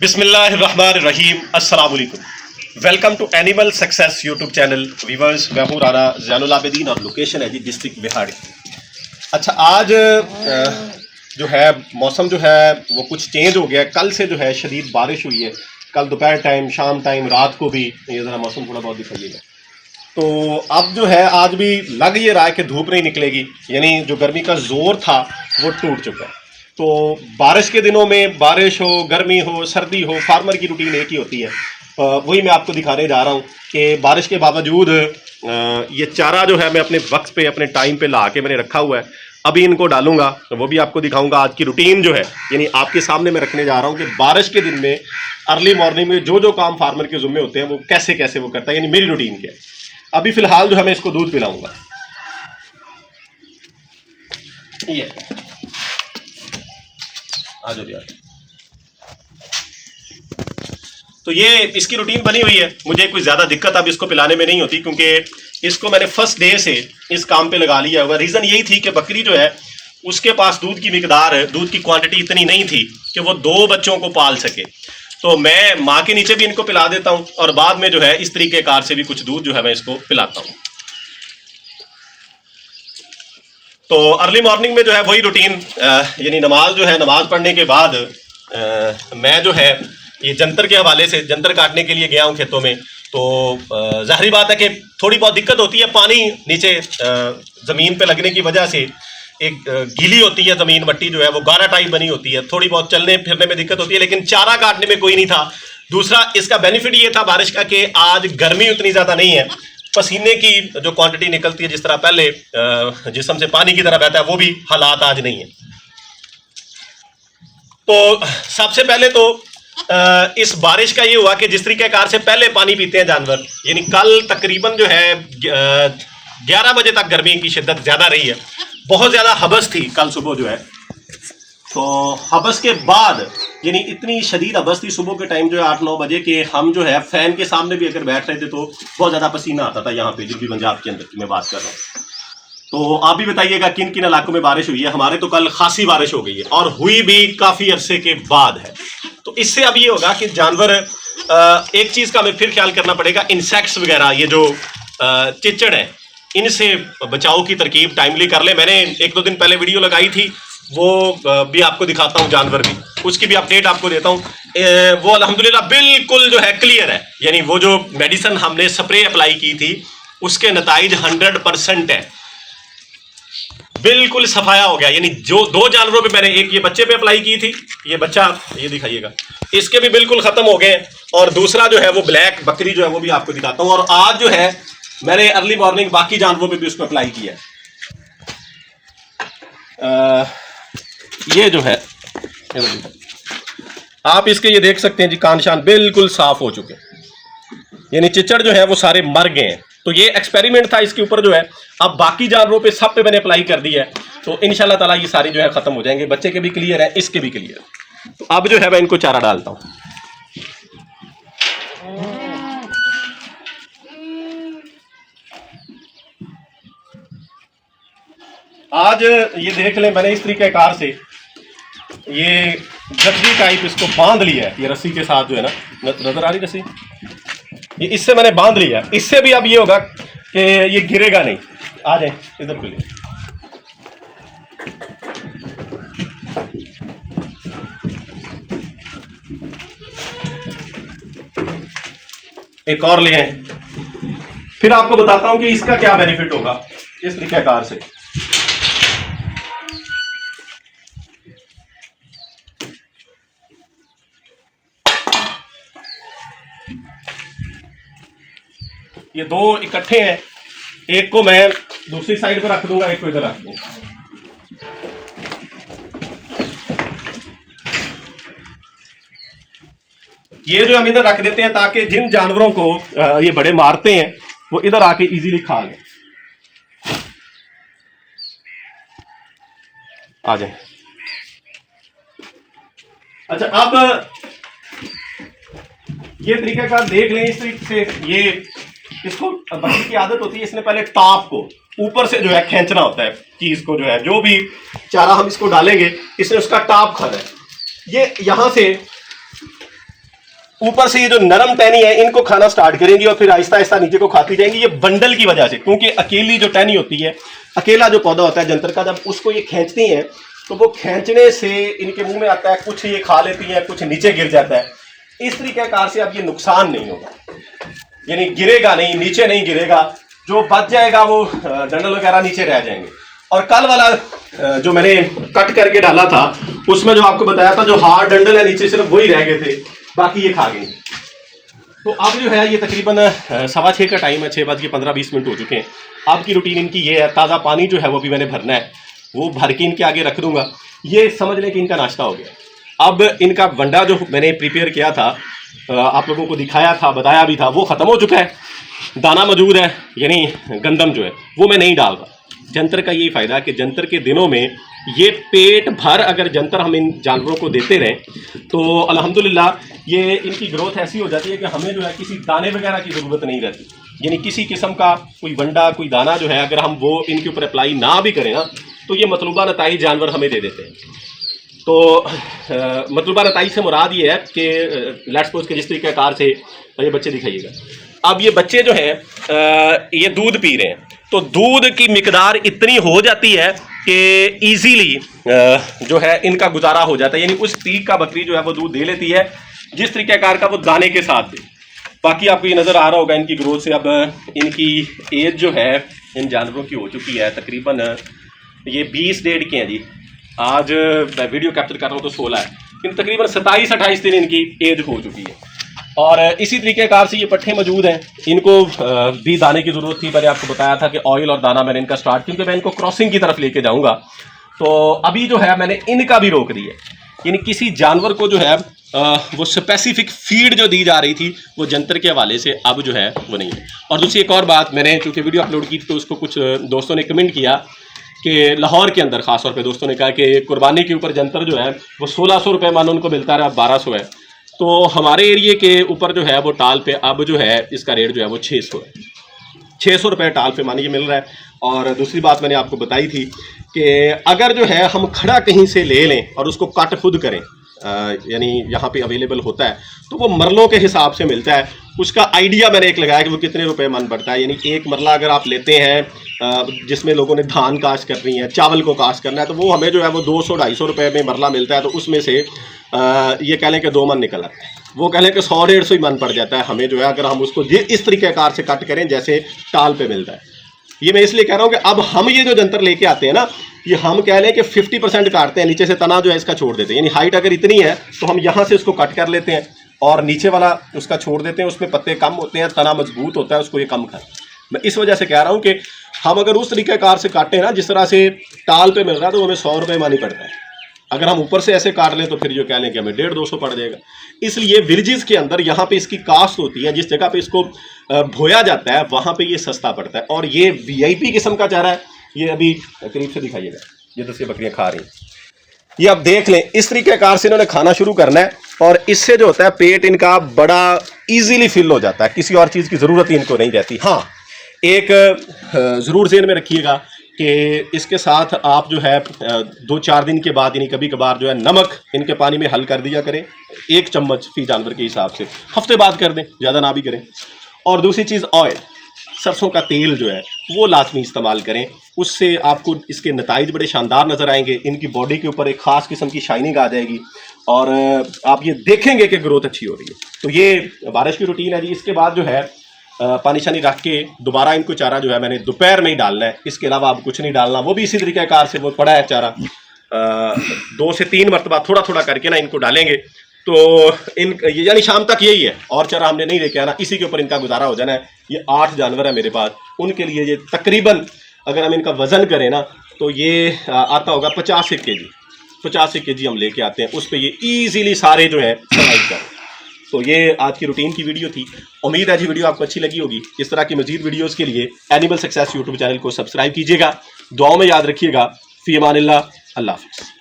बिस्मिल्लाहिर्रहमानिर्रहीम अस्सलाम वालेकुम। Welcome to animal success YouTube channel. Viewers, मैं हूँ राना ज़ैनुल आबिदीन और लोकेशन है जी डिस्ट्रिक्ट बिहाड़ी। अच्छा, आज जो है मौसम जो है वो कुछ चेंज हो गया है। कल से जो है शदीद बारिश हुई है, कल दोपहर टाइम, शाम टाइम, रात को भी। ये ज़रा मौसम थोड़ा बहुत दिखाइएगा। तो अब जो है आज भी लग ये रहा है कि धूप नहीं निकलेगी, यानी जो गर्मी का जोर था वो टूट चुका है। तो बारिश के दिनों में बारिश हो, गर्मी हो, सर्दी हो, फार्मर की रूटीन एक ही होती है। वही मैं आपको दिखाने जा रहा हूँ कि बारिश के बावजूद ये चारा जो है मैं अपने वक्त पे, अपने टाइम पे ला के मैंने रखा हुआ है। अभी इनको डालूंगा तो वो भी आपको दिखाऊंगा। आज की रूटीन जो है यानी आपके सामने मैं रखने जा रहा हूँ कि बारिश के दिन में अर्ली मॉर्निंग में जो जो काम फार्मर के ज़िम्मे होते हैं वो कैसे कैसे वो करता है, यानी मेरी रूटीन क्या है। अभी फिलहाल जो है मैं इसको दूध पिलाऊंगा। ये आ जाओ यार। तो ये इसकी रूटीन बनी हुई है। मुझे कोई ज़्यादा दिक्कत अब इसको पिलाने में नहीं होती, क्योंकि इसको मैंने फर्स्ट डे से इस काम पे लगा लिया हुआ। रीज़न यही थी कि बकरी जो है उसके पास दूध की मिकदार, दूध की क्वांटिटी इतनी नहीं थी कि वो 2 बच्चों को पाल सके। तो मैं माँ के नीचे भी इनको पिला देता हूँ और बाद में जो है इस तरीके कार से भी कुछ दूध जो है मैं इसको पिलाता हूँ। तो अर्ली मॉर्निंग में जो है वही रूटीन, यानी नमाज जो है, नमाज पढ़ने के बाद मैं जो है ये जंतर के हवाले से जंतर काटने के लिए गया हूँ खेतों में। तो जाहिर बात है कि थोड़ी बहुत दिक्कत होती है। पानी नीचे ज़मीन पे लगने की वजह से एक गीली होती है ज़मीन, मट्टी जो है वो गारा टाइप बनी होती है, थोड़ी बहुत चलने फिरने में दिक्कत होती है, लेकिन चारा काटने में कोई नहीं था। दूसरा इसका बेनिफिट ये था बारिश का कि आज गर्मी उतनी ज़्यादा नहीं है। पसीने की जो क्वांटिटी निकलती है जिस तरह पहले जिस्म से पानी की तरह बहता है, वो भी हालात आज नहीं है। तो सबसे पहले तो इस बारिश का ये हुआ कि जिस तरीके कार से पहले पानी पीते हैं जानवर, यानी कल तकरीबन जो है 11 बजे तक गर्मी की शिद्दत ज़्यादा रही है। बहुत ज़्यादा हबस थी कल सुबह जो है। तो हबस के बाद यानी इतनी शदीद हबस थी सुबह के टाइम जो है 8-9 बजे के, हम जो है फ़ैन के सामने भी अगर बैठ रहे थे तो बहुत ज़्यादा पसीना आता था। यहाँ पे जो भी पंजाब के अंदर की मैं बात कर रहा हूँ। तो आप भी बताइएगा किन किन इलाकों में बारिश हुई है। हमारे तो कल खासी बारिश हो गई है और हुई भी काफ़ी अरसे के बाद है। तो इससे अब ये होगा कि जानवर, एक चीज़ का हमें फिर ख्याल करना पड़ेगा, इंसेक्ट्स वगैरह, ये जो चिचड़ है, इनसे बचाव की तरकीब टाइमली कर ले। मैंने 1-2 दिन पहले वीडियो लगाई थी, वो भी आपको दिखाता हूँ, जानवर भी, उसकी भी अपडेट आपको देता हूँ। वो अल्हम्दुलिल्लाह बिल्कुल जो है क्लियर है। यानी वो जो मेडिसिन हमने स्प्रे अप्लाई की थी उसके नताइज 100% है, बिल्कुल सफाया हो गया। यानी जो 2 जानवरों पे मैंने, एक ये बच्चे पे अप्लाई की थी, ये बच्चा ये दिखाइएगा, इसके भी बिल्कुल ख़त्म हो गए। और दूसरा जो है वो ब्लैक बकरी जो है वो भी आपको दिखाता हूँ। और आज जो है मैंने अर्ली मॉर्निंग बाकी जानवरों पे भी उसको अप्लाई किया है। ये जो है आप इसके ये देख सकते हैं जी, कान शान बिल्कुल साफ हो चुके, यानी चिचड़ जो है वो सारे मर गए हैं। तो ये एक्सपेरिमेंट था इसके ऊपर जो है। अब बाकी जानवरों पे सब पे मैंने अप्लाई कर दिया है, तो इंशाल्लाह ताला ये सारी जो है ख़त्म हो जाएंगे। बच्चे के भी क्लियर है, इसके भी क्लियर है। तो अब जो है मैं इनको चारा डालता हूँ। आज ये देख लें, मैंने इस तरीके कार से ये गठरी टाइप इसको बांध लिया है, ये रस्सी के साथ जो है ना, नजर आ रही रस्सी, ये इससे मैंने बांध लिया। इससे भी अब ये होगा कि ये गिरेगा नहीं। आ जाए इधर के लिए। एक और ले आए, फिर आपको बताता हूं कि इसका क्या बेनिफिट होगा इस तरीके कार से। ये 2 इकट्ठे हैं, एक को मैं दूसरी साइड पर रख दूंगा, एक को इधर रख दूंगा। ये जो हम इधर रख देते हैं ताकि जिन जानवरों को ये बड़े मारते हैं वो इधर आके इजीली खा लें। आ जाए। अच्छा, अब ये तरीका का देख लें इस तरीके से। ये इसको बकरी की आदत होती है, इसने पहले टॉप को ऊपर से जो है खींचना होता है, चीज को जो है, जो भी चारा हम इसको डालेंगे इसने उसका टॉप खाना है। ये यहां से ऊपर से ये जो नरम टहनी है इनको खाना स्टार्ट करेंगी और फिर आहिस्ता आहिस्ता नीचे को खाती जाएंगी। ये बंडल की वजह से, क्योंकि अकेली जो टहनी होती है, अकेला जो पौधा होता है जंतर का, जब उसको ये खींचती हैं तो वो खींचने से इनके मुंह में आता है, कुछ ये खा लेती हैं, कुछ नीचे गिर जाता है। इस तरीक़ेकार से अब ये नुकसान नहीं होगा, यानी गिरेगा नहीं, नीचे नहीं गिरेगा, जो बच जाएगा वो डंडल वगैरह नीचे रह जाएंगे। और कल वाला जो मैंने कट करके डाला था उसमें जो आपको बताया था, जो हार्ड डंडल है नीचे सिर्फ वही रह गए थे, बाकी ये खा गए। तो अब जो है ये तकरीबन 6:15 का टाइम है, 6:15-20 मिनट हो चुके हैं। अब की रूटीन इनकी ये है, ताज़ा पानी जो है वो भी मैंने भरना है, वो भर के इनके आगे रख दूंगा। ये समझ लें कि इनका नाश्ता हो गया। अब इनका वंडा जो मैंने प्रिपेयर किया था, आप लोगों को दिखाया था, बताया भी था, वो ख़त्म हो चुका है। दाना मौजूद है, यानी गंदम जो है वो मैं नहीं डाल रहा। जंतर का यही फ़ायदा है कि जंतर के दिनों में ये पेट भर अगर जंतर हम इन जानवरों को देते रहें तो अल्हम्दुलिल्लाह ये इनकी ग्रोथ ऐसी हो जाती है कि हमें जो है किसी दाने वगैरह की ज़रूरत नहीं रहती। यानी किसी किस्म का कोई वंडा, कोई दाना जो है अगर हम वो इनके ऊपर अप्लाई ना भी करें ना, तो ये मतलूबा नताइज जानवर हमें दे देते हैं। तो मतलूबा नताइज से मुराद ये है कि लेट्स सपोज के जिस तरीके कार से ये बच्चे दिखाइएगा, अब ये बच्चे जो हैं ये दूध पी रहे हैं, तो दूध की मिकदार इतनी हो जाती है कि ईजीली जो है इनका गुजारा हो जाता है। यानी उस पीक का बकरी जो है वो दूध दे लेती है जिस तरीके कार का वो दाने के साथ दे। बाकी आपको ये नज़र आ रहा होगा इनकी ग्रोथ से। अब इनकी एज जो है इन जानवरों की हो चुकी है तकरीबन, ये 20 डेढ़ के हैं जी। आज मैं वीडियो कैप्चर कर रहा हूँ तो 16 है, लेकिन तकरीबन 27-28 दिन इनकी एज हो चुकी है। और इसी तरीके कार से ये पट्ठे मौजूद हैं, इनको भी दाने की ज़रूरत थी। मैंने आपको बताया था कि ऑयल और दाना मैंने इनका स्टार्ट, क्योंकि मैं इनको क्रॉसिंग की तरफ लेके जाऊंगा। तो अभी जो है मैंने इनका भी रोक दिया, यानी किसी जानवर को जो है वो स्पेसिफिक फीड जो दी जा रही थी वो जंतर के हवाले से अब जो है वो नहीं है। और दूसरी एक और बात, मैंने चूँकि वीडियो अपलोड की थी तो उसको कुछ दोस्तों ने कमेंट किया कि लाहौर के अंदर ख़ास तौर पे दोस्तों ने कहा कि कुर्बानी के ऊपर जंतर जो है वो 1600 रुपये मानो उनको मिलता रहा, अब 1200 है। तो हमारे एरिए के ऊपर जो है वो टाल पे अब जो है इसका रेट जो है वो 600 है, 600 रुपये टाल पे मानिए मिल रहा है। और दूसरी बात मैंने आपको बताई थी कि अगर जो है हम खड़ा कहीं से ले लें और उसको कट खुद करें, यानी यहाँ पे अवेलेबल होता है, तो वो मरलों के हिसाब से मिलता है। उसका आइडिया मैंने एक लगाया कि वो कितने रुपए मन पड़ता है। यानी एक मरला अगर आप लेते हैं जिसमें लोगों ने धान काश्त करनी है, चावल को काश्त करना है, तो वो हमें जो है वो 200-250 रुपये में मरला मिलता है। तो उसमें से ये कह लें कि 2 मन निकल आते हैं, वो कह लें कि 100-150 ही मन पड़ जाता है हमें जो है, अगर हम उसको इस तरीके कार से कट करें जैसे टाल पे मिलता है। ये मैं इसलिए कह रहा हूँ कि अब हम ये जो जंतर लेके आते हैं ना, ये हम कह लें कि 50% काटते हैं, नीचे से तना जो है इसका छोड़ देते हैं। यानी हाइट अगर इतनी है तो हम यहाँ से उसको कट कर लेते हैं और नीचे वाला उसका छोड़ देते हैं, उसमें पत्ते कम होते हैं, तना मजबूत होता है, उसको ये कम खाए। मैं इस वजह से कह रहा हूँ कि हम अगर उस तरीके कार से काटें ना जिस तरह से टाल पे मिल रहा है, तो हमें 100 रुपये मानी पड़ता है। अगर हम ऊपर से ऐसे काट लें तो फिर जो कह लें कि हमें 150-200 पड़ जाएगा। इसलिए विलेजेस के अंदर यहाँ पे इसकी कास्ट होती है, जिस जगह पे इसको बोया जाता है वहाँ पे ये सस्ता पड़ता है। और ये VIP किस्म का चारा है। ये अभी करीब से दिखाइएगा, ये 10 बकरियाँ खा रही हैं, ये आप देख लें। इस तरीके कार से इन्होंने खाना शुरू करना है और इससे जो होता है पेट इनका बड़ा ईजीली फिल हो जाता है, किसी और चीज़ की ज़रूरत ही इनको नहीं रहती। हाँ, एक ज़रूर ज़हन में रखिएगा कि इसके साथ आप जो है 2-4 दिन के बाद, यानी कभी कभार जो है नमक इनके पानी में हल कर दिया करें, 1 चम्मच फी जानवर के हिसाब से, हफ्ते बाद कर दें, ज़्यादा ना भी करें। और दूसरी चीज़ ऑयल, सरसों का तेल जो है वो लाजमी इस्तेमाल करें, उससे आपको इसके नताइज बड़े शानदार नज़र आएंगे। इनकी बॉडी के ऊपर एक ख़ास किस्म की शाइनिंग आ जाएगी और आप ये देखेंगे कि ग्रोथ अच्छी हो रही है। तो ये बारिश की रूटीन है जी। इसके बाद जो है पानी शानी रख के दोबारा इनको चारा जो है मैंने दोपहर में ही डालना है, इसके अलावा आप कुछ नहीं डालना। वो भी इसी तरीके कार से वो पड़ा है चारा, 2 से 3 मरतबा थोड़ा थोड़ा करके ना इनको डालेंगे। तो इन यानी शाम तक यही है, और चारा हमने नहीं लेके आना, इसी के ऊपर इनका गुजारा हो जाना है। ये 8 जानवर है मेरे पास, उनके लिए ये तकरीबन अगर हम इनका वज़न करें ना तो ये आता होगा 85 kg, 85 kg हम लेके आते हैं। उस पर ये ईजीली सारे जो है सर्वाइव करें। तो ये आज की रूटीन की वीडियो थी। उम्मीद है जी वीडियो आपको अच्छी लगी होगी। इस तरह की मजीद वीडियोस के लिए एनिमल सक्सेस यूट्यूब चैनल को सब्सक्राइब कीजिएगा। दुआओं में याद रखिएगा। फ़ी अमानिल्लाह, अल्लाह हाफ़िज़।